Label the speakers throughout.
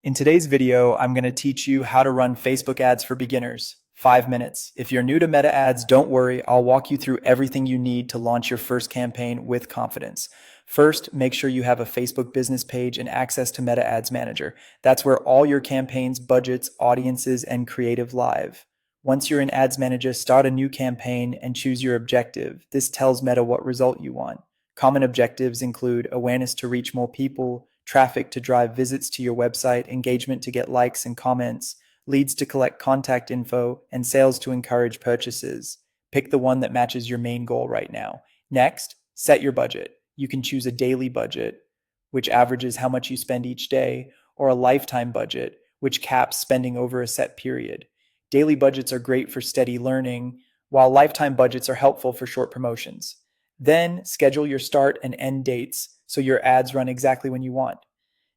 Speaker 1: In today's video, I'm going to teach you how to run Facebook ads for beginners. 5 minutes. If you're new to Meta ads, don't worry. I'll walk you through everything you need to launch your first campaign with confidence. First, make sure you have a Facebook business page and access to Meta Ads Manager. That's where all your campaigns, budgets, audiences, and creative live. Once you're in Ads Manager, start a new campaign and choose your objective. This tells Meta what result you want. Common objectives include awareness to reach more people, traffic to drive visits to your website, engagement to get likes and comments, leads to collect contact info, and sales to encourage purchases. Pick the one that matches your main goal right now. Next, set your budget. You can choose a daily budget, which averages how much you spend each day, or a lifetime budget, which caps spending over a set period. Daily budgets are great for steady learning, while lifetime budgets are helpful for short promotions. Then schedule your start and end dates so your ads run exactly when you want.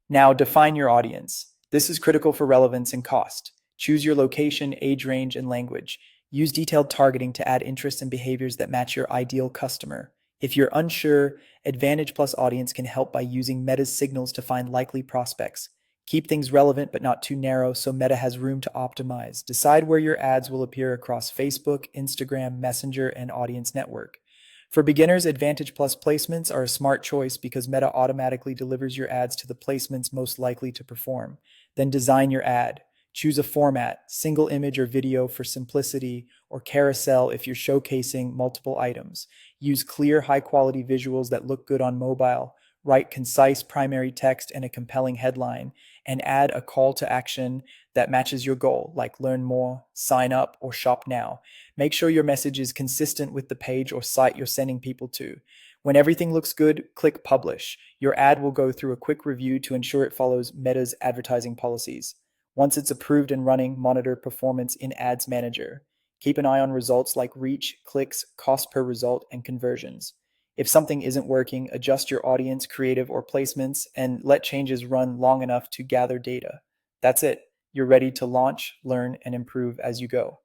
Speaker 1: Now define your audience. This is critical for relevance and cost. Choose your location, age range, and language. Use detailed targeting to add interests and behaviors that match your ideal customer. If you're unsure, Advantage Plus Audience can help by using Meta's signals to find likely prospects. Keep things relevant but not too narrow so Meta has room to optimize. Decide where your ads will appear across Facebook, Instagram, Messenger, and Audience Network. For beginners, Advantage Plus placements are a smart choice because Meta automatically delivers your ads to the placements most likely to perform. Then design your ad. Choose a format, single image or video for simplicity, or carousel if you're showcasing multiple items. Use clear, high-quality visuals that look good on mobile. Write concise primary text and a compelling headline, and add a call to action that matches your goal, like learn more, sign up, or shop now. Make sure your message is consistent with the page or site you're sending people to. When everything looks good, click publish. Your ad will go through a quick review to ensure it follows Meta's advertising policies. Once it's approved and running, monitor performance in Ads Manager. Keep an eye on results like reach, clicks, cost per result, and conversions. If something isn't working, adjust your audience, creative, or placements, and let changes run long enough to gather data. That's it. You're ready to launch, learn, and improve as you go.